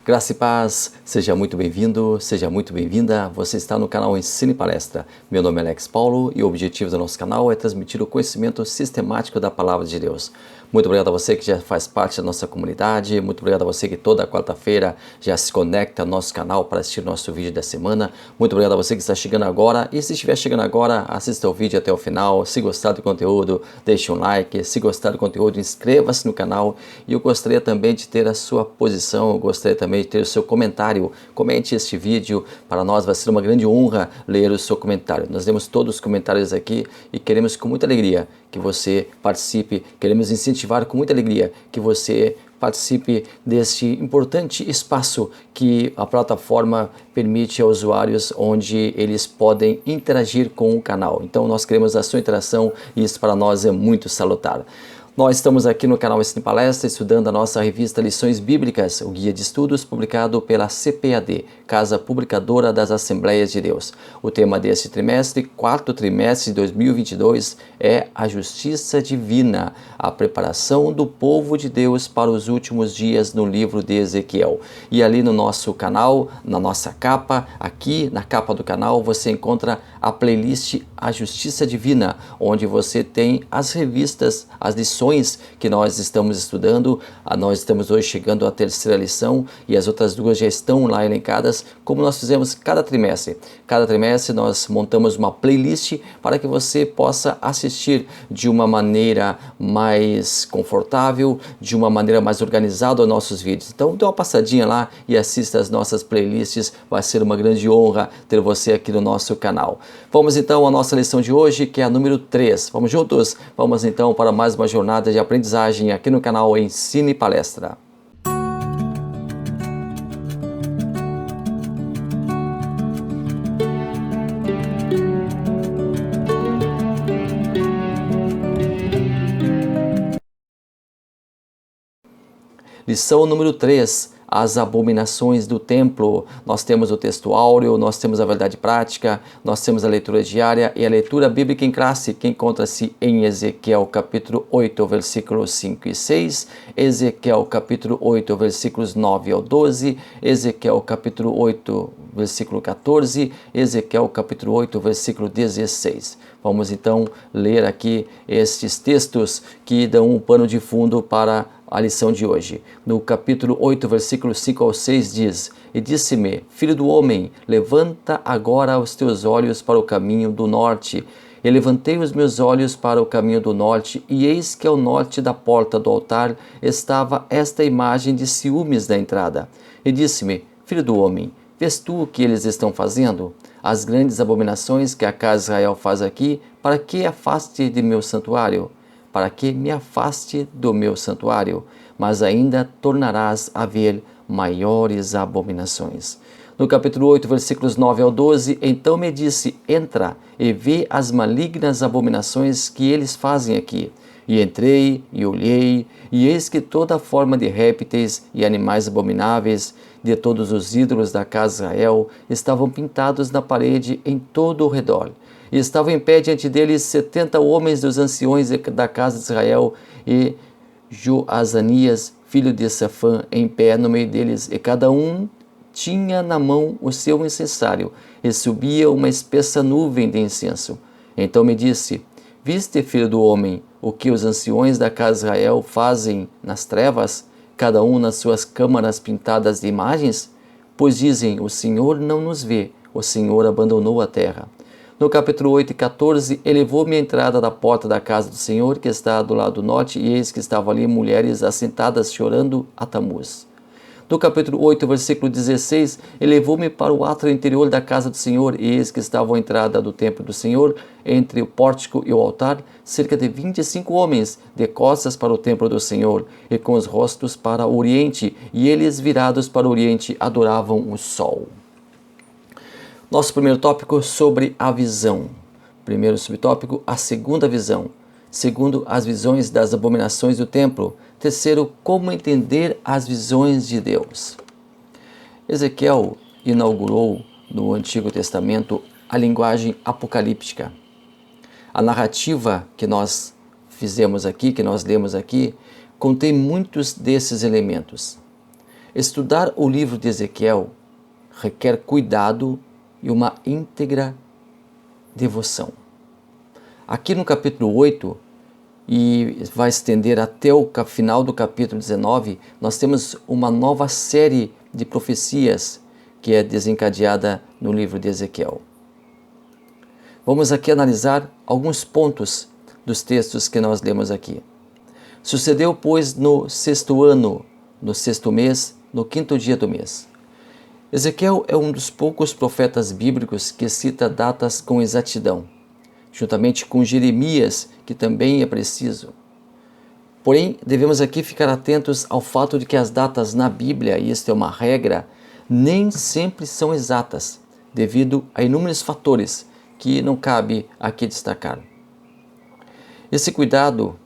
Graça e paz, seja muito bem-vindo, seja muito bem-vinda. Você está no canal Ensino e Palestra. Meu nome é Alex Paulo e o objetivo do nosso canal é transmitir o conhecimento sistemático da Palavra de Deus. Muito obrigado a você que já faz parte da nossa comunidade, muito obrigado a você que toda quarta-feira já se conecta ao nosso canal para assistir o nosso vídeo da semana. Muito obrigado a você que está chegando agora e se estiver chegando agora, assista o vídeo até o final. Se gostar do conteúdo, deixe um like. Se gostar do conteúdo, inscreva-se no canal e eu gostaria também de ter a sua posição, eu gostaria também de ter o seu comentário. Comente este vídeo, para nós vai ser uma grande honra ler o seu comentário. Nós lemos todos os comentários aqui e queremos com muita alegria que você participe, queremos incentivar com muita alegria que você participe deste importante espaço que a plataforma permite aos usuários, onde eles podem interagir com o canal. Então nós queremos a sua interação e isso para nós é muito salutar. Nós estamos aqui no canal Ensino e Palestra estudando a nossa revista Lições Bíblicas, o guia de estudos publicado pela CPAD, Casa Publicadora das Assembleias de Deus. O tema deste trimestre, quarto trimestre de 2022, é a justiça divina, a preparação do povo de Deus para os últimos dias no livro de Ezequiel. E ali no nosso canal, na nossa capa, aqui na capa do canal, você encontra a playlist A Justiça Divina, onde você tem as revistas, as lições que nós estamos estudando. Nós estamos hoje chegando à terceira lição e as outras duas já estão lá elencadas, como nós fizemos cada trimestre. Cada trimestre nós montamos uma playlist para que você possa assistir de uma maneira mais confortável, de uma maneira mais organizada aos nossos vídeos. Então dê uma passadinha lá e assista as nossas playlists, vai ser uma grande honra ter você aqui no nosso canal. Vamos então à nossa lição de hoje, que é a número 3. Vamos juntos? Vamos então para mais uma jornada de aprendizagem aqui no canal Ensino e Palestra. Lição número 3, as abominações do templo. Nós temos o texto áureo, nós temos a verdade prática, nós temos a leitura diária e a leitura bíblica em classe, que encontra-se em Ezequiel capítulo 8, versículos 5 e 6, Ezequiel capítulo 8, versículos 9 ao 12, Ezequiel capítulo 8, versículo 14, Ezequiel capítulo 8, versículo 16. Vamos então ler aqui estes textos que dão um pano de fundo para a lição de hoje. No capítulo 8, versículos 5 ao 6 diz: E disse-me, filho do homem, levanta agora os teus olhos para o caminho do norte. E levantei os meus olhos para o caminho do norte, e eis que ao norte da porta do altar estava esta imagem de ciúmes da entrada. E disse-me, filho do homem, vês tu o que eles estão fazendo? As grandes abominações que a casa de Israel faz aqui, para que afaste de meu santuário? Para que me afaste do meu santuário, mas ainda tornarás a ver maiores abominações. No capítulo 8, versículos 9 ao 12, então me disse, entra e vê as malignas abominações que eles fazem aqui. E entrei e olhei, e eis que toda forma de répteis e animais abomináveis, de todos os ídolos da casa de Israel, estavam pintados na parede em todo o redor. E estavam em pé diante deles 70 homens dos anciões da casa de Israel, e Joazanias, filho de Safã, em pé no meio deles, e cada um tinha na mão o seu incensário, e subia uma espessa nuvem de incenso. Então me disse, viste, filho do homem, o que os anciões da casa de Israel fazem nas trevas, cada um nas suas câmaras pintadas de imagens? Pois dizem, o Senhor não nos vê, o Senhor abandonou a terra. No capítulo 8 e 14, elevou-me à entrada da porta da casa do Senhor, que está do lado norte, e eis que estavam ali mulheres assentadas chorando a Tamuz. No capítulo 8, versículo 16, elevou-me para o átrio interior da casa do Senhor, e eis que estavam à entrada do templo do Senhor, entre o pórtico e o altar, cerca de 25 homens, de costas para o templo do Senhor, e com os rostos para o oriente, e eles virados para o oriente adoravam o sol. Nosso primeiro tópico sobre a visão. Primeiro subtópico, a segunda visão. Segundo, as visões das abominações do templo. Terceiro, como entender as visões de Deus. Ezequiel inaugurou no Antigo Testamento a linguagem apocalíptica. A narrativa que nós fizemos aqui, que nós lemos aqui, contém muitos desses elementos. Estudar o livro de Ezequiel requer cuidado e uma íntegra devoção. Aqui no capítulo 8, e vai estender até o final do capítulo 19, nós temos uma nova série de profecias que é desencadeada no livro de Ezequiel. Vamos aqui analisar alguns pontos dos textos que nós lemos aqui. Sucedeu, pois, no 6º ano, no 6º mês, no 5º dia do mês. Ezequiel é um dos poucos profetas bíblicos que cita datas com exatidão, juntamente com Jeremias, que também é preciso. Porém, devemos aqui ficar atentos ao fato de que as datas na Bíblia, e esta é uma regra, nem sempre são exatas, devido a inúmeros fatores que não cabe aqui destacar. Esse cuidado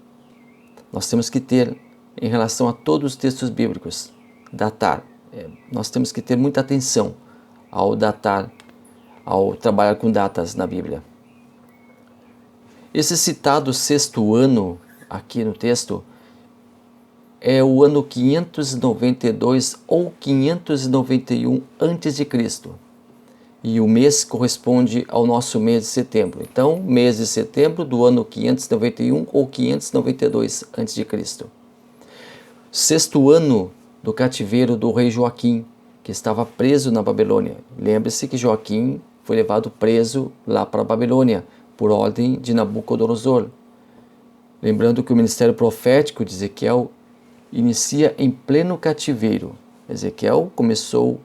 nós temos que ter em relação a todos os textos bíblicos. Datar. Nós temos que ter muita atenção ao datar, ao trabalhar com datas na Bíblia. Esse citado 6º ano, aqui no texto, é o ano 592 ou 591 a.C. E o mês corresponde ao nosso mês de setembro. Então, mês de setembro do ano 591 ou 592 a.C. 6º ano do cativeiro do rei Joaquim, que estava preso na Babilônia. Lembre-se que Joaquim foi levado preso lá para a Babilônia, por ordem de Nabucodonosor. Lembrando que o ministério profético de Ezequiel inicia em pleno cativeiro. Ezequiel começou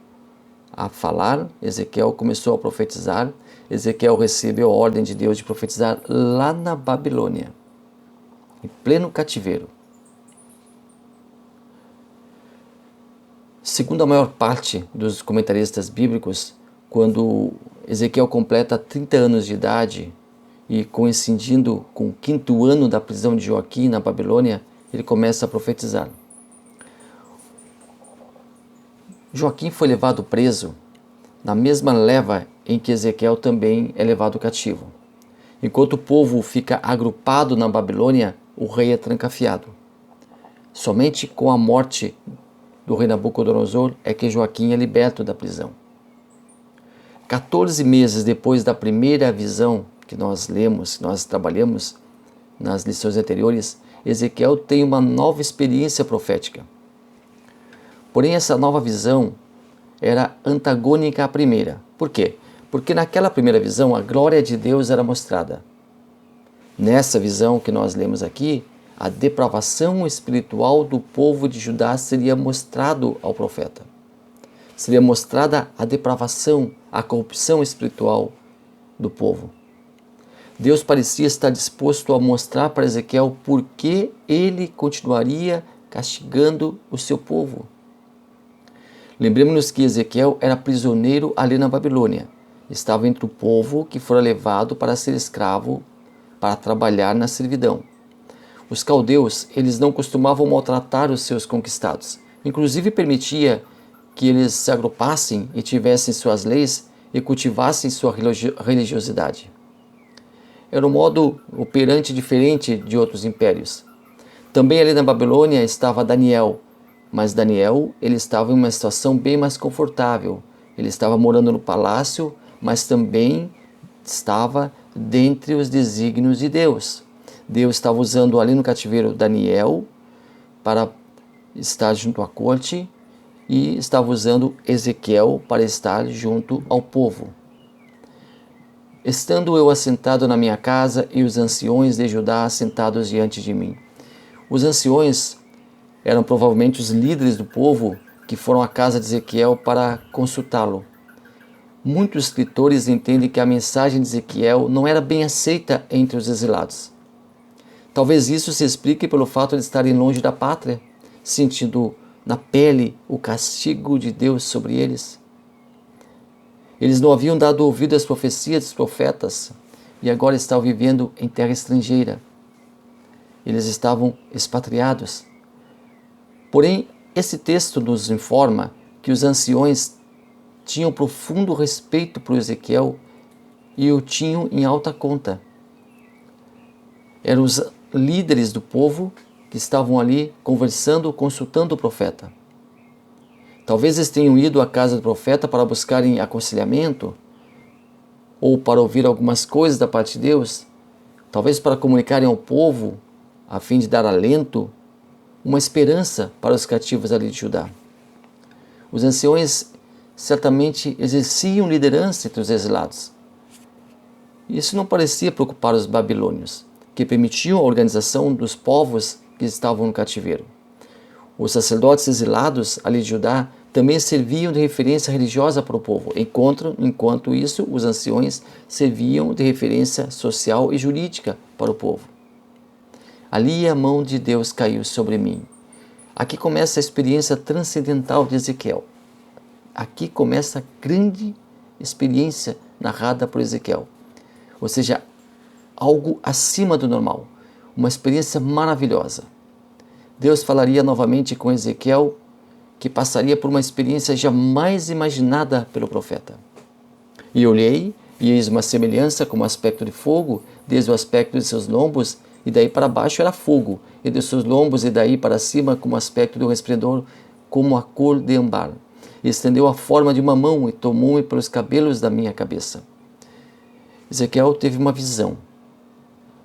a falar, Ezequiel começou a profetizar, Ezequiel recebeu a ordem de Deus de profetizar lá na Babilônia, em pleno cativeiro. Segundo a maior parte dos comentaristas bíblicos, quando Ezequiel completa 30 anos de idade e coincidindo com o 5º ano da prisão de Joaquim na Babilônia, ele começa a profetizar. Joaquim foi levado preso na mesma leva em que Ezequiel também é levado cativo. Enquanto o povo fica agrupado na Babilônia, o rei é trancafiado. Somente com a morte do rei Nabucodonosor é que Joaquim é liberto da prisão. 14 meses depois da primeira visão que nós lemos, que nós trabalhamos nas lições anteriores, Ezequiel tem uma nova experiência profética. Porém, essa nova visão era antagônica à primeira. Por quê? Porque naquela primeira visão a glória de Deus era mostrada. Nessa visão que nós lemos aqui, a depravação espiritual do povo de Judá seria mostrado ao profeta. Seria mostrada a depravação, a corrupção espiritual do povo. Deus parecia estar disposto a mostrar para Ezequiel por que ele continuaria castigando o seu povo. Lembremos-nos que Ezequiel era prisioneiro ali na Babilônia. Estava entre o povo que fora levado para ser escravo, para trabalhar na servidão. Os caldeus, eles não costumavam maltratar os seus conquistados. Inclusive permitia que eles se agrupassem e tivessem suas leis e cultivassem sua religiosidade. Era um modo operante diferente de outros impérios. Também ali na Babilônia estava Daniel, mas Daniel ele estava em uma situação bem mais confortável. Ele estava morando no palácio, mas também estava dentre os desígnios de Deus. Deus estava usando ali no cativeiro Daniel para estar junto à corte e estava usando Ezequiel para estar junto ao povo. Estando eu assentado na minha casa e os anciões de Judá assentados diante de mim. Os anciões eram provavelmente os líderes do povo que foram à casa de Ezequiel para consultá-lo. Muitos escritores entendem que a mensagem de Ezequiel não era bem aceita entre os exilados. Talvez isso se explique pelo fato de estarem longe da pátria, sentindo na pele o castigo de Deus sobre eles. Eles não haviam dado ouvido às profecias dos profetas e agora estavam vivendo em terra estrangeira. Eles estavam expatriados. Porém, esse texto nos informa que os anciões tinham profundo respeito por Ezequiel e o tinham em alta conta. Eram os líderes do povo que estavam ali conversando, consultando o profeta. Talvez eles tenham ido à casa do profeta para buscarem aconselhamento, ou para ouvir algumas coisas da parte de Deus, talvez para comunicarem ao povo, a fim de dar alento, uma esperança para os cativos ali de Judá. Os anciões certamente exerciam liderança entre os exilados. Isso não parecia preocupar os babilônios, que permitiam a organização dos povos que estavam no cativeiro. Os sacerdotes exilados ali de Judá também serviam de referência religiosa para o povo, enquanto isso, os anciões serviam de referência social e jurídica para o povo. Ali a mão de Deus caiu sobre mim. Aqui começa a experiência transcendental de Ezequiel. Aqui começa a grande experiência narrada por Ezequiel. Ou seja, algo acima do normal, uma experiência maravilhosa. Deus falaria novamente com Ezequiel, que passaria por uma experiência jamais imaginada pelo profeta. E olhei, e eis uma semelhança como aspecto de fogo, desde o aspecto de seus lombos, e daí para baixo era fogo, e de seus lombos e daí para cima como aspecto do resplendor, como a cor de âmbar. E estendeu a forma de uma mão e tomou-me pelos cabelos da minha cabeça. Ezequiel teve uma visão.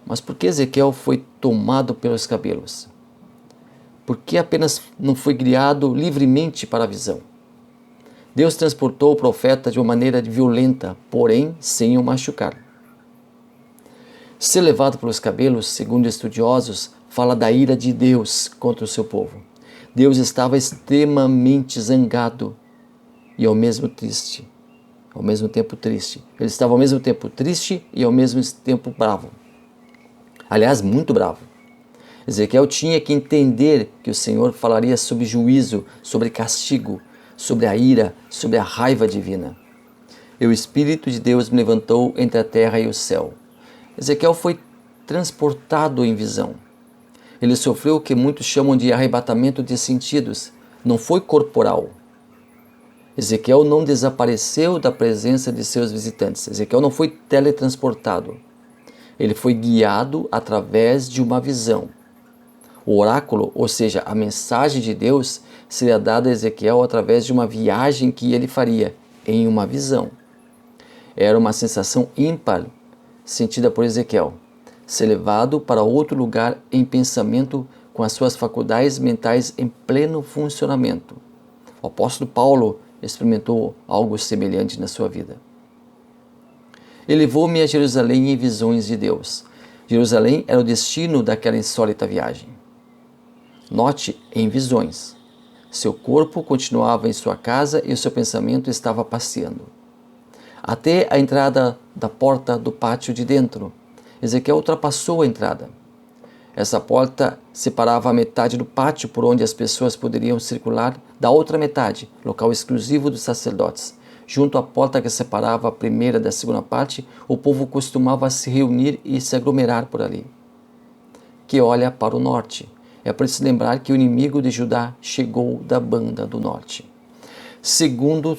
Mas por que Ezequiel foi tomado pelos cabelos? Por que apenas não foi guiado livremente para a visão? Deus transportou o profeta de uma maneira violenta, porém sem o machucar. Ser levado pelos cabelos, segundo estudiosos, fala da ira de Deus contra o seu povo. Deus estava extremamente zangado e ao mesmo tempo triste. Ele estava ao mesmo tempo triste e ao mesmo tempo bravo. Aliás, muito bravo. Ezequiel tinha que entender que o Senhor falaria sobre juízo, sobre castigo, sobre a ira, sobre a raiva divina. E o Espírito de Deus me levantou entre a terra e o céu. Ezequiel foi transportado em visão. Ele sofreu o que muitos chamam de arrebatamento de sentidos. Não foi corporal. Ezequiel não desapareceu da presença de seus visitantes. Ezequiel não foi teletransportado. Ele foi guiado através de uma visão. O oráculo, ou seja, a mensagem de Deus, seria dada a Ezequiel através de uma viagem que ele faria, em uma visão. Era uma sensação ímpar sentida por Ezequiel, ser levado para outro lugar em pensamento com as suas faculdades mentais em pleno funcionamento. O apóstolo Paulo experimentou algo semelhante na sua vida. Ele levou-me a Jerusalém em visões de Deus. Jerusalém era o destino daquela insólita viagem. Note, em visões. Seu corpo continuava em sua casa e o seu pensamento estava passeando. Até a entrada da porta do pátio de dentro, Ezequiel ultrapassou a entrada. Essa porta separava a metade do pátio por onde as pessoas poderiam circular da outra metade, local exclusivo dos sacerdotes. Junto à porta que separava a primeira da segunda parte, o povo costumava se reunir e se aglomerar por ali. Que olha para o norte. É para se lembrar que o inimigo de Judá chegou da banda do norte. Segundo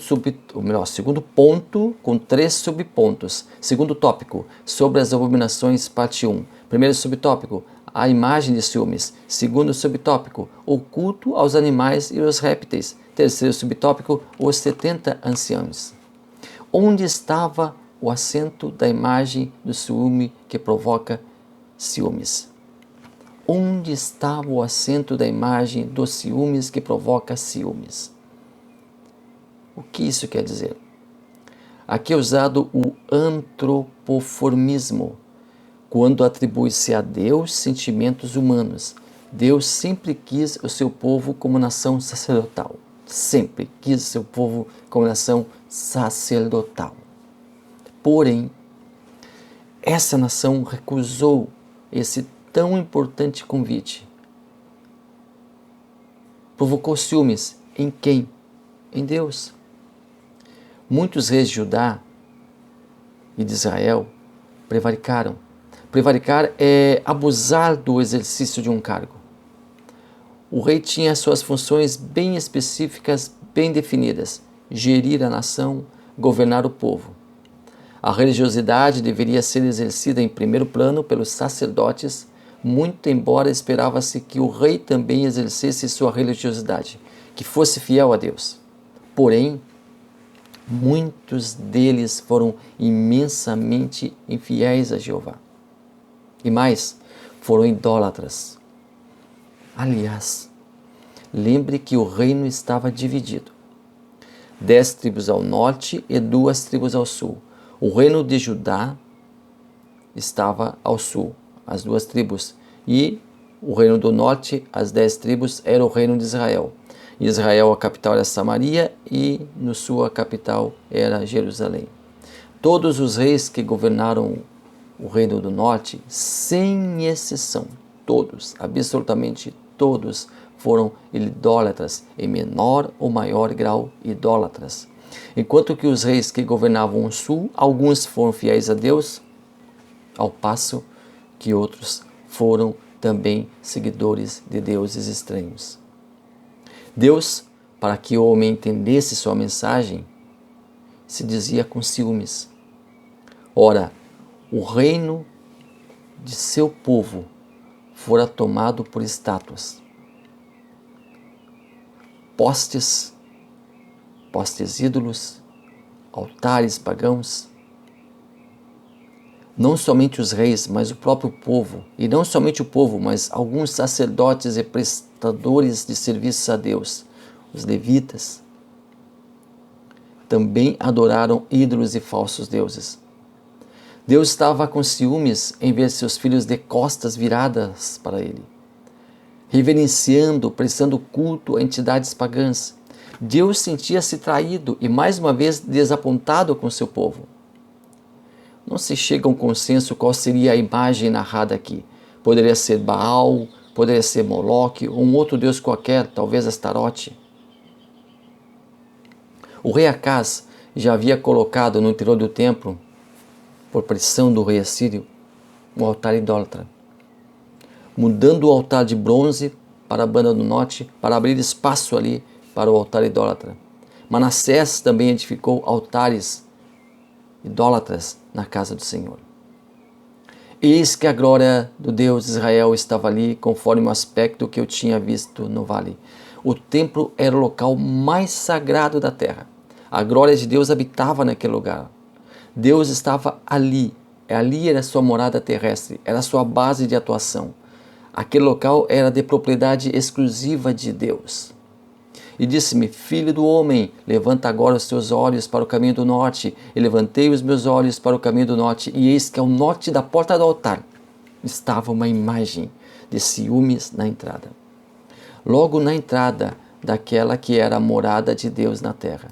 ponto, com 3 subpontos. Segundo tópico, sobre as abominações, parte 1. Primeiro subtópico, a imagem de ciúmes. Segundo subtópico, o culto aos animais e aos répteis. Terceiro subtópico, os 70 anciãos. Onde estava o assento da imagem do ciúme que provoca ciúmes? Onde estava o assento da imagem dos ciúmes que provoca ciúmes? O que isso quer dizer? Aqui é usado o antropoformismo, quando atribui-se a Deus sentimentos humanos. Deus sempre quis o seu povo como nação sacerdotal. Sempre quis o seu povo como nação sacerdotal. Porém, essa nação recusou esse tão importante convite. Provocou ciúmes em quem? Em Deus. Muitos reis de Judá e de Israel prevaricaram. Prevaricar é abusar do exercício de um cargo. O rei tinha suas funções bem específicas, bem definidas: gerir a nação, governar o povo. A religiosidade deveria ser exercida em primeiro plano pelos sacerdotes, muito embora esperava-se que o rei também exercesse sua religiosidade, que fosse fiel a Deus. Porém, muitos deles foram imensamente infiéis a Jeová. E mais, foram idólatras. Aliás, lembre que o reino estava dividido. 10 tribos ao norte e 2 tribos ao sul. O reino de Judá estava ao sul, as 2 tribos. E o reino do norte, as 10 tribos, era o reino de Israel. Em Israel a capital era Samaria e no sul a capital era Jerusalém. Todos os reis que governaram o reino do norte, sem exceção, todos, absolutamente todos, foram idólatras, em menor ou maior grau idólatras. Enquanto que os reis que governavam o sul, alguns foram fiéis a Deus, ao passo que outros foram também seguidores de deuses estranhos. Deus, para que o homem entendesse sua mensagem, se dizia com ciúmes. Ora, o reino de seu povo fora tomado por estátuas, postes ídolos, altares pagãos. Não somente os reis, mas o próprio povo, e não somente o povo, mas alguns sacerdotes e prestadores de serviços a Deus, os levitas, também adoraram ídolos e falsos deuses. Deus estava com ciúmes em ver seus filhos de costas viradas para ele, reverenciando, prestando culto a entidades pagãs. Deus sentia-se traído e mais uma vez desapontado com seu povo. Não se chega a um consenso qual seria a imagem narrada aqui. Poderia ser Baal, poderia ser Moloque, ou um outro deus qualquer, talvez Astarote. O rei Acaz já havia colocado no interior do templo, por pressão do rei assírio, um altar idólatra, mudando o altar de bronze para a banda do norte, para abrir espaço ali para o altar idólatra. Manassés também edificou altares idólatras na casa do Senhor. Eis que a glória do Deus de Israel estava ali, conforme o aspecto que eu tinha visto no vale. O templo era o local mais sagrado da terra. A glória de Deus habitava naquele lugar. Deus estava ali. Ali era a sua morada terrestre, era a sua base de atuação. Aquele local era de propriedade exclusiva de Deus. E disse-me: Filho do homem, levanta agora os teus olhos para o caminho do norte. E levantei os meus olhos para o caminho do norte, e eis que ao norte da porta do altar estava uma imagem de ciúmes na entrada. Logo na entrada daquela que era a morada de Deus na terra.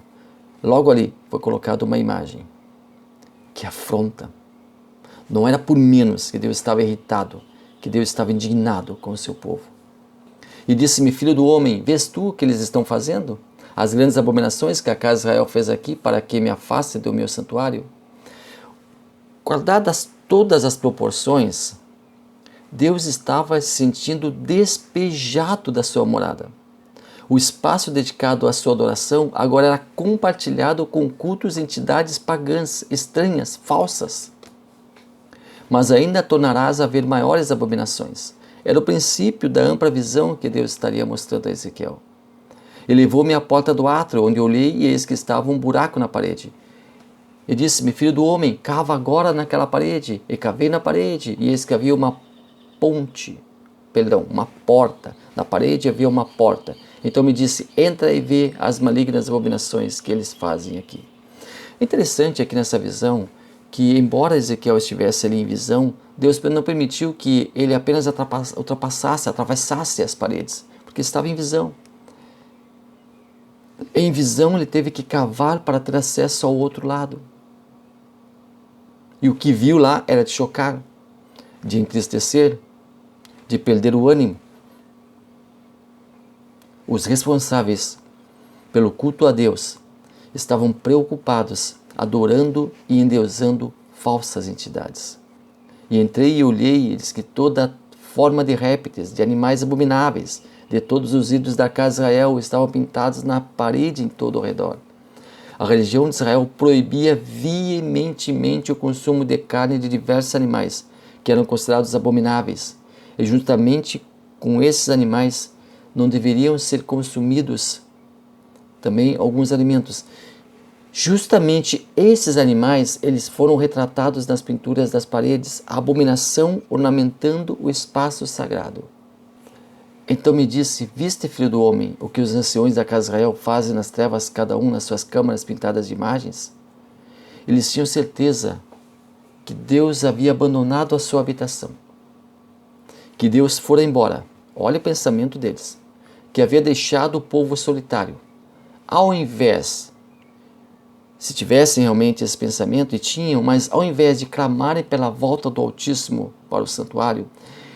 Logo ali foi colocada uma imagem. Que afronta. Não era por menos que Deus estava irritado, que Deus estava indignado com o seu povo. E disse-me: Filho do homem, vês tu o que eles estão fazendo? As grandes abominações que a casa de Israel fez aqui para que me afaste do meu santuário? Guardadas todas as proporções, Deus estava se sentindo despejado da sua morada. O espaço dedicado à sua adoração agora era compartilhado com cultos e entidades pagãs, estranhas, falsas. Mas ainda tornarás a ver maiores abominações. Era o princípio da ampla visão que Deus estaria mostrando a Ezequiel. Ele levou-me à porta do átrio, onde olhei e eis que estava um buraco na parede. E disse-me: Filho do homem, cava agora naquela parede. E cavei na parede, e eis que havia uma porta. Na parede havia uma porta. Então me disse: entra e vê as malignas abominações que eles fazem aqui. Interessante aqui nessa visão que, embora Ezequiel estivesse ali em visão, Deus não permitiu que ele apenas atravessasse as paredes, porque estava em visão. Em visão ele teve que cavar para ter acesso ao outro lado. E o que viu lá era de chocar, de entristecer, de perder o ânimo. Os responsáveis pelo culto a Deus estavam preocupados, adorando e endeusando falsas entidades. E entrei e olhei, e disse que toda forma de répteis, de animais abomináveis, de todos os ídolos da casa de Israel estavam pintados na parede em todo o redor. A religião de Israel proibia veementemente o consumo de carne de diversos animais, que eram considerados abomináveis, e juntamente com esses animais não deveriam ser consumidos também alguns alimentos. Justamente esses animais, eles foram retratados nas pinturas das paredes, a abominação ornamentando o espaço sagrado. Então me disse: viste, filho do homem, o que os anciões da casa de Israel fazem nas trevas, cada um nas suas câmaras pintadas de imagens? Eles tinham certeza que Deus havia abandonado a sua habitação, que Deus fora embora. Olha o pensamento deles, que havia deixado o povo solitário. Ao invés, se tivessem realmente esse pensamento, e tinham, mas ao invés de clamarem pela volta do Altíssimo para o santuário,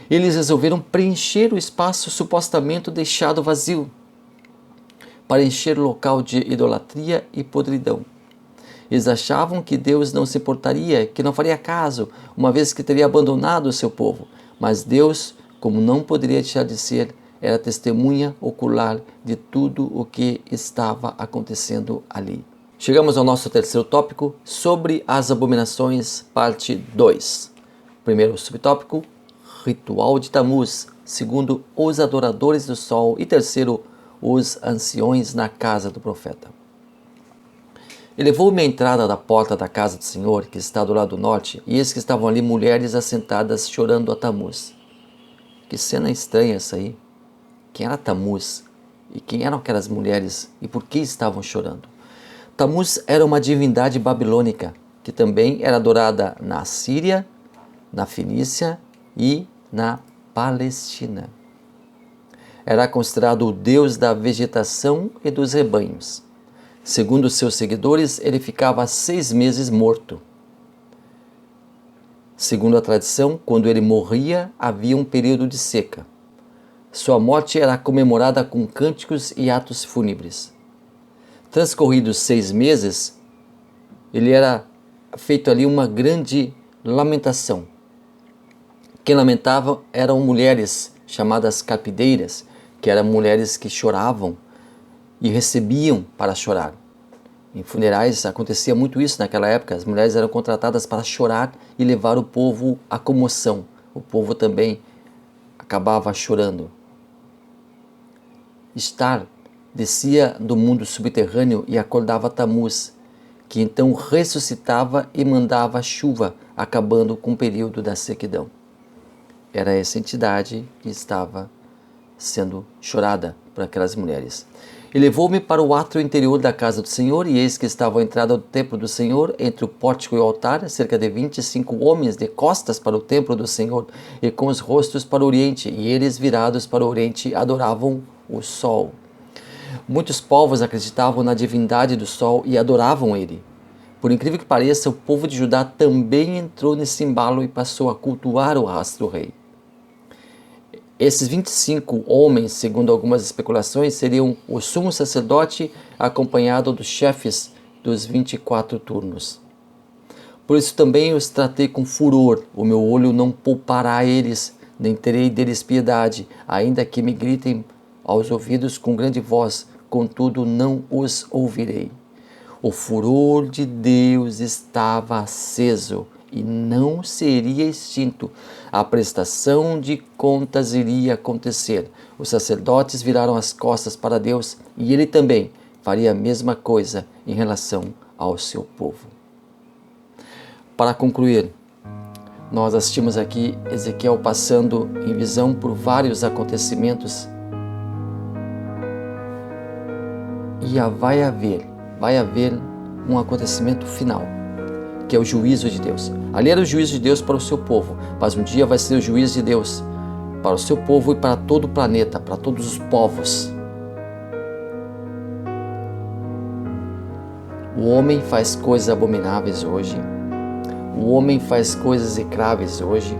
eles resolveram preencher o espaço supostamente deixado vazio, para encher o local de idolatria e podridão. Eles achavam que Deus não se importaria, que não faria caso, uma vez que teria abandonado o seu povo. Mas Deus, como não poderia deixar de ser, era testemunha ocular de tudo o que estava acontecendo ali. Chegamos ao nosso terceiro tópico, sobre as abominações, parte 2. Primeiro subtópico, ritual de Tamuz. Segundo, os adoradores do sol. E terceiro, os anciões na casa do profeta. E levou-me à entrada da porta da casa do Senhor, que está do lado norte, e eis que estavam ali mulheres assentadas chorando a Tamuz. Que cena estranha essa aí. Quem era Tamuz? E quem eram aquelas mulheres? E por que estavam chorando? Tamuz era uma divindade babilônica, que também era adorada na Síria, na Fenícia e na Palestina. Era considerado o deus da vegetação e dos rebanhos. Segundo seus seguidores, ele ficava 6 meses morto. Segundo a tradição, quando ele morria, havia um período de seca. Sua morte era comemorada com cânticos e atos fúnebres. Transcorridos 6 meses, ele era feito ali uma grande lamentação. Quem lamentava eram mulheres chamadas carpideiras, que eram mulheres que choravam e recebiam para chorar. Em funerais acontecia muito isso naquela época, as mulheres eram contratadas para chorar e levar o povo à comoção. O povo também acabava chorando. Estar descia do mundo subterrâneo e acordava Tamuz, que então ressuscitava e mandava chuva, acabando com o período da sequidão. Era essa entidade que estava sendo chorada por aquelas mulheres. E levou-me para o átrio interior da casa do Senhor, e eis que estava a entrada do templo do Senhor, entre o pórtico e o altar, cerca de 25 homens de costas para o templo do Senhor, e com os rostos para o oriente, e eles virados para o oriente adoravam o sol. Muitos povos acreditavam na divindade do sol e adoravam ele. Por incrível que pareça, o povo de Judá também entrou nesse embalo e passou a cultuar o astro rei. Esses 25 homens, segundo algumas especulações, seriam o sumo sacerdote acompanhado dos chefes dos 24 turnos. Por isso também os tratei com furor, o meu olho não poupará eles, nem terei deles piedade, ainda que me gritem aos ouvidos com grande voz, contudo não os ouvirei. O furor de Deus estava aceso e não seria extinto. A prestação de contas iria acontecer. Os sacerdotes viraram as costas para Deus e ele também faria a mesma coisa em relação ao seu povo. Para concluir, nós assistimos aqui Ezequiel passando em visão por vários acontecimentos e vai haver um acontecimento final, que é o juízo de Deus. Ali era o juízo de Deus para o seu povo, mas um dia vai ser o juízo de Deus para o seu povo e para todo o planeta, para todos os povos. O homem faz coisas abomináveis hoje, o homem faz coisas execráveis hoje,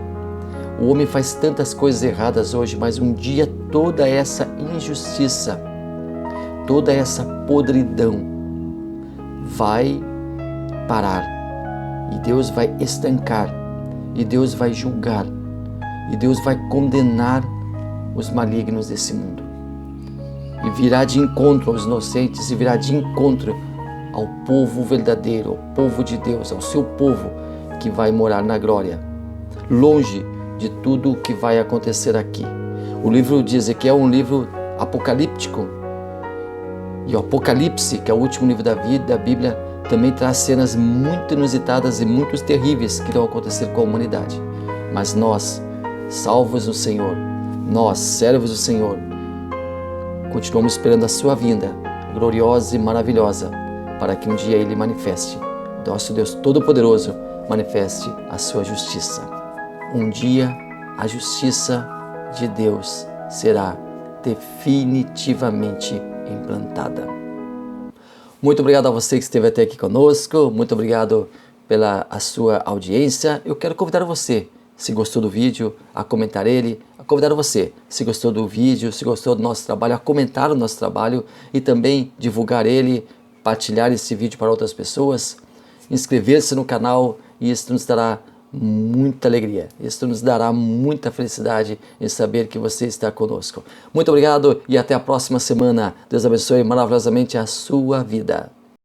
o homem faz tantas coisas erradas hoje, mas um dia toda essa injustiça, toda essa podridão vai parar e Deus vai estancar e Deus vai julgar e Deus vai condenar os malignos desse mundo e virá de encontro aos inocentes e virá de encontro ao povo verdadeiro, ao povo de Deus, ao seu povo que vai morar na glória, longe de tudo o que vai acontecer aqui. O livro de Ezequiel é um livro apocalíptico E o Apocalipse, que é o último livro da Bíblia, também traz cenas muito inusitadas e muito terríveis que irão acontecer com a humanidade. Mas nós, salvos no Senhor, nós, servos do Senhor, continuamos esperando a sua vinda, gloriosa e maravilhosa, para que um dia Ele manifeste, nosso Deus Todo-Poderoso, manifeste a sua justiça. Um dia a justiça de Deus será definitivamente implantada. Muito obrigado a você que esteve até aqui conosco, muito obrigado pela sua audiência. Eu quero convidar você, se gostou do vídeo, a comentar ele, a convidar você, se gostou do vídeo, se gostou do nosso trabalho, a comentar o nosso trabalho e também divulgar ele, partilhar esse vídeo para outras pessoas, inscrever-se no canal, e isso nos dará muita alegria, isso nos dará muita felicidade em saber que você está conosco. Muito obrigado e até a próxima semana. Deus abençoe maravilhosamente a sua vida.